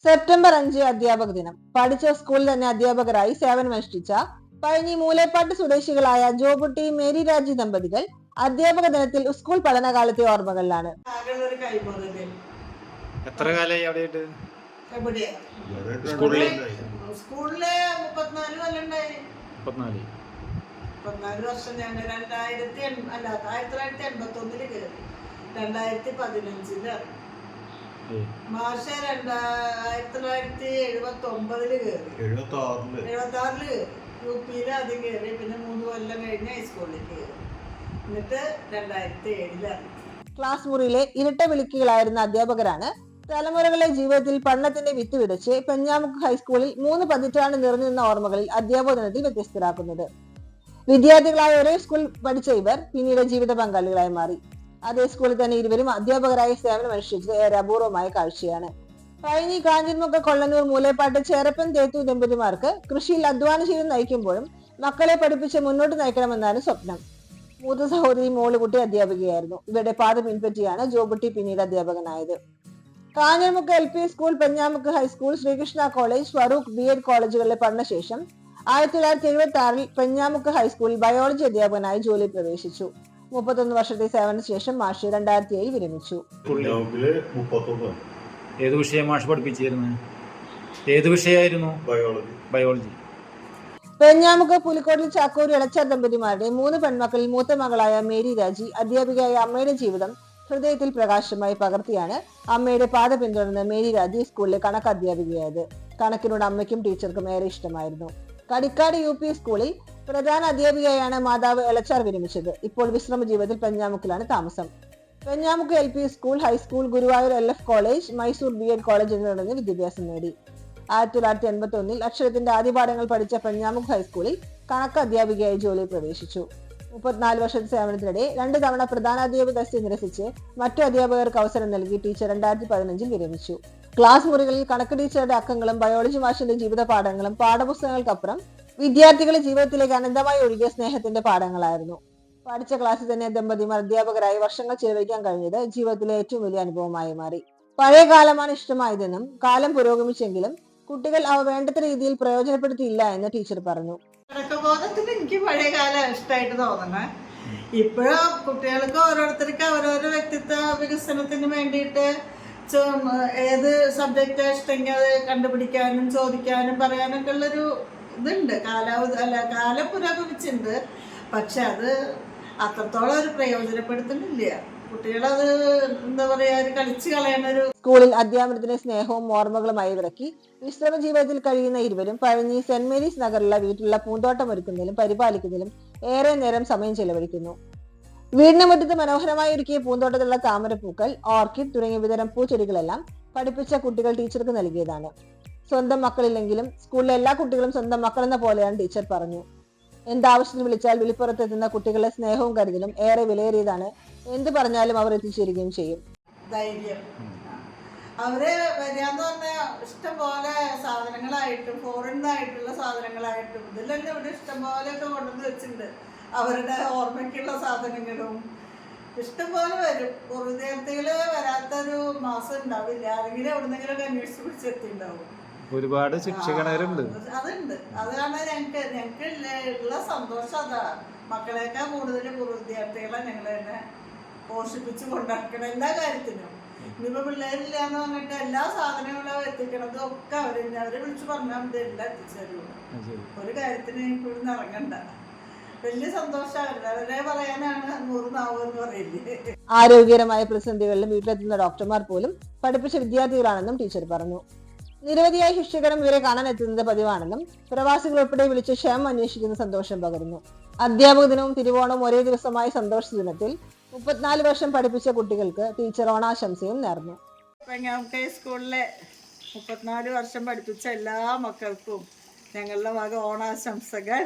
September 5 അധ്യാപക ദിനം. പഠിച്ച സ്കൂളിൽ തന്നെ അധ്യാപകരായി സേവനമനുഷ്ഠിച്ച പഴഞ്ഞി മൂലേപ്പാട്ട് സ്വദേശികളായ ജോബുട്ടി മേരി രാജി ദമ്പതികൾ അധ്യാപക ദിനത്തിൽ സ്കൂൾ പഠനകാലത്തെ ഓർമ്മകളിലാണ്. എത്ര കാലമായി അവിടെ? സ്കൂളില് 34 വർഷം. ഞാൻ 1981 കയറി, 2015 മാർച്ച് 1979 കയറി, 76 UP ആദ്യം കയറി, പിന്നെ 3 കൊല്ലം കഴിഞ്ഞ് ഹൈസ്കൂളിൽ കയറി, എന്നിട്ട് 2007 ക്ലാസ് മുറിയിലെ ഇരട്ട വിളിക്കുകളായിരുന്ന അധ്യാപകരാണ് തലമുറകളെ ജീവിതത്തിൽ പഠനത്തിന്റെ വിത്ത് വിതച്ച് പെഞ്ഞാമുക്ക് ഹൈസ്കൂളിൽ 3 പതിറ്റാണ്ട് നിറഞ്ഞു നിന്ന ഓർമ്മകളിൽ അധ്യാപക ദിനത്തിൽ വ്യത്യസ്തരാക്കുന്നത്. വിദ്യാർത്ഥികളായ ഒരേ സ്കൂളിൽ പഠിച്ച ഇവർ പിന്നീട് ജീവിത പങ്കാളികളായി മാറി. അതേ സ്കൂളിൽ തന്നെ ഇരുവരും അധ്യാപകരായി സേവനമനുഷ്ഠിച്ചത് ഏറെ അപൂർവമായ കാഴ്ചയാണ്. പഴഞ്ഞി, കാഞ്ഞിരമുക്ക്, കൊള്ളന്നൂർ, മൂലേപ്പാട്ട്, ചേരപ്പൻ, തേത്തു ദമ്പതിമാർക്ക് കൃഷിയിൽ അധ്വാനശീലം നയിക്കുമ്പോഴും മക്കളെ പഠിപ്പിച്ച് മുന്നോട്ട് നയിക്കണമെന്നാണ് സ്വപ്നം. മൂത്ത സഹോദരി മോളുകുട്ടി അധ്യാപികയായിരുന്നു. ഇവരുടെ പാത പിൻപറ്റിയാണ് ജോബുട്ടി പിന്നീട് അധ്യാപകനായത്. Kanjiramukku LP school, Penjamukku high school, Sreekrishna college, Farook B.Ed കോളേജുകളിലെ പഠനശേഷം 1976 പെഞ്ഞാമുക്ക് ഹൈസ്കൂളിൽ ബയോളജി അധ്യാപകനായി ജോലി പ്രവേശിച്ചു. 31 വർഷത്തെ സേവനശേഷം മാഷ് 2007 വിരമിച്ചു. ഏത് വിഷയം മാഷ് പഠിപ്പിച്ചിരുന്നു? ഏത് വിഷയമായിരുന്നു? ബയോളജി. പെഞ്ഞാമുക്ക് പുലിക്കോട്ടിൽ ചാക്കൂർ എളച്ചാർ ദമ്പതിമാരുടെ 3 പെൺമക്കളിൽ മൂത്ത മകളായ മേരി രാജി അധ്യാപികയായ അമ്മയുടെ ജീവിതം ഹൃദയത്തിൽ പ്രകാശമായി പകർത്തിയാണ് അമ്മയുടെ പാത പിന്തുടർന്ന് മേരി രാജി സ്കൂളിലെ കണക്ക് അധ്യാപികയായത്. കണക്കിനോട് അമ്മയ്ക്കും ടീച്ചർക്കും ഏറെ ഇഷ്ടമായിരുന്നു. കടിക്കാട് UP സ്കൂളിൽ പ്രധാന അധ്യാപികയായാണ് മാതാവ് എളച്ചാർ വിരമിച്ചത്. ഇപ്പോൾ വിശ്രമ ജീവിതത്തിൽ പെഞ്ഞാമുക്കിലാണ് താമസം. പെഞ്ഞാമുക്ക് LP school, high school, Guruvayur LF college, Mysore B.Ed college എന്നിവിടങ്ങളിൽ വിദ്യാഭ്യാസം നേടി. 1981 അക്ഷരത്തിന്റെ ആദ്യപാഠങ്ങൾ പഠിച്ച പെഞ്ഞാമുക്ക് ഹൈസ്കൂളിൽ കണക്ക് അധ്യാപികയായി ജോലിയിൽ പ്രവേശിച്ചു. 34 വർഷത്തെ സേവനത്തിനിടെ 2 തവണ പ്രധാനാധ്യാപക തസ്തിക നിരസിച്ച് മറ്റു അധ്യാപകർക്ക് അവസരം നൽകി ടീച്ചർ 2015 വിരമിച്ചു. ക്ലാസ് മുറികളിൽ കണക്ക് ടീച്ചറുടെ അക്കങ്ങളും ബയോളജി മാഷിന്റെ ജീവിത പാഠങ്ങളും പാഠപുസ്തകങ്ങൾക്കപ്പുറം വിദ്യാർത്ഥികളെ ജീവിതത്തിലേക്ക് അനന്തമായി ഒഴുകിയ സ്നേഹത്തിന്റെ പാഠങ്ങളായിരുന്നു. പഠിച്ച ക്ലാസ്സിൽ തന്നെ ദമ്പതിമാർ അധ്യാപകരായി വർഷങ്ങൾ ചിലവഴിക്കാൻ കഴിഞ്ഞത് ജീവിതത്തിലെ ഏറ്റവും വലിയ അനുഭവമായി മാറി. പഴയ കാലമാണ് ഇഷ്ടമായതെന്നും കാലം പുരോഗമിച്ചെങ്കിലും കുട്ടികൾ അവ വേണ്ടത്ര രീതിയിൽ പ്രയോജനപ്പെടുത്തിയില്ല എന്ന് ടീച്ചർ പറഞ്ഞു. ബോധത്തിന് എനിക്ക് പഴയ കാലം ഇഷ്ടമായിട്ട് തോന്നണേ. ഇപ്പോഴും കുട്ടികൾക്ക് ഓരോരുത്തർക്ക് ഓരോരോ വ്യക്തിത്വ വികസനത്തിന് വേണ്ടിയിട്ട് ഏത് സബ്ജക്റ്റ് ഇഷ്ടമെങ്കിൽ അത് കണ്ടുപിടിക്കാനും ചോദിക്കാനും പറയാനൊക്കെ ഉള്ളൊരു ഇതുണ്ട്. കാലം പുരോഗമിച്ചിട്ടുണ്ട്, പക്ഷെ അത് അത്രത്തോളം ഒരു പ്രയോജനപ്പെടുത്തുന്നില്ല. കുട്ടികളത് എന്താ പറയാ, കളിച്ചു കളയണൊരു. സ്കൂളിൽ അധ്യാപനത്തിന്റെ സ്നേഹവും ഓർമ്മകളുമായി ഇറക്കി വിശ്രമ ജീവിതത്തിൽ കഴിയുന്ന ഇരുവരും പഴഞ്ഞി സെന്റ് മേരീസ് നഗറിലുള്ള വീട്ടിലുള്ള പൂന്തോട്ടം ഒരുക്കുന്നതിലും പരിപാലിക്കുന്നതിലും ഏറെ നേരം സമയം ചെലവഴിക്കുന്നു. വീടിന് മുറ്റത്ത് മനോഹരമായി ഒരുക്കിയ പൂന്തോട്ടത്തിലുള്ള താമരപ്പൂക്കൾ, ഓർക്കിഡ് തുടങ്ങിയ വിതരം പൂച്ചെടികളെല്ലാം പഠിപ്പിച്ച കുട്ടികൾ ടീച്ചർക്ക് നൽകിയതാണ്. സ്വന്തം മക്കളില്ലെങ്കിലും സ്കൂളിലെ എല്ലാ കുട്ടികളും സ്വന്തം മക്കളെന്ന പോലെയാണ് ടീച്ചർ പറഞ്ഞു. എന്താവശ്യത്തിന് വിളിച്ചാൽ വിളിപ്പുറത്തെത്തുന്ന കുട്ടികളുടെ സ്നേഹവും കരുതലും ഏറെ വിലയേറിയതാണ്. എന്ത് പറഞ്ഞാലും അവർ എത്തിച്ചേരുകയും ചെയ്യും. ധൈര്യം. അവര് വരികയെന്ന് പറഞ്ഞാൽ ഇഷ്ടംപോലെ സാധനങ്ങളായിട്ടും ഫോറിനായിട്ടുള്ള സാധനങ്ങളായിട്ടും ഇതിലെല്ലാം ഇവിടെ ഇഷ്ടംപോലെയൊക്കെ കൊണ്ടുവന്ന് വെച്ചിട്ടുണ്ട്. അവരുടെ ഓർമ്മയ്ക്കുള്ള സാധനങ്ങളും ഇഷ്ടംപോലെ വരും. വിദ്യാർത്ഥികള് വരാത്തൊരു മാസം ഉണ്ടാവില്ല. ആരെങ്കിലും എവിടെന്നെങ്കിലും അന്വേഷിച്ച് പിടിച്ചെത്തിണ്ടാവും. ഒരുപാട് ശിക്ഷകരുണ്ട്. അതുണ്ട്. അതാണ് ഞങ്ങൾക്ക് ഉള്ള സന്തോഷം. അതാ മക്കളേക്കാൾ കൂടുതൽ വിദ്യാർത്ഥികളെ ഞങ്ങൾ തന്നെ പോഷിപ്പിച്ച് കൊണ്ടാക്കണം എല്ലാ കാര്യത്തിനും. ഇനിയിപ്പോൾ പിള്ളേരില്ല എന്ന് പറഞ്ഞിട്ട് എല്ലാ സാധനങ്ങളും എത്തിക്കണതും ഒക്കെ അവരെ വിളിച്ച് പറഞ്ഞാൽ മതി, എല്ലാം എത്തിച്ചേരുള്ളൂ. ഒരു കാര്യത്തിന് ഇവിടുന്ന് ഇറങ്ങണ്ട. വലിയ സന്തോഷമല്ല. അവരെ പറയാനാണ് 100 നാവ് എന്ന് പറയില്ലേ. ആരോഗ്യകരമായ പ്രതിസന്ധികളിലും വീട്ടിലെത്തുന്ന ഡോക്ടർമാർ പോലും പഠിപ്പിച്ച വിദ്യാർത്ഥികളാണെന്നും ടീച്ചർ പറഞ്ഞു. നിരവധിയായ ശിക്ഷകരും ഇവരെ കാണാൻ എത്തുന്നത് പതിവാണെന്നും പ്രവാസികൾ ഉൾപ്പെടെ വിളിച്ച് ക്ഷേമം അന്വേഷിക്കുന്ന സന്തോഷം പകരുന്നു. അധ്യാപക ദിനവും തിരുവോണവും ഒരേ ദിവസമായ സന്തോഷ ദിനത്തിൽ 34 വർഷം പഠിപ്പിച്ച കുട്ടികൾക്ക് ടീച്ചർ ഓണാശംസയും നേർന്നു. സ്കൂളിലെ 34 വർഷം പഠിപ്പിച്ച എല്ലാ മക്കൾക്കും ഞങ്ങളുടെ വക ഓണാശംസകൾ.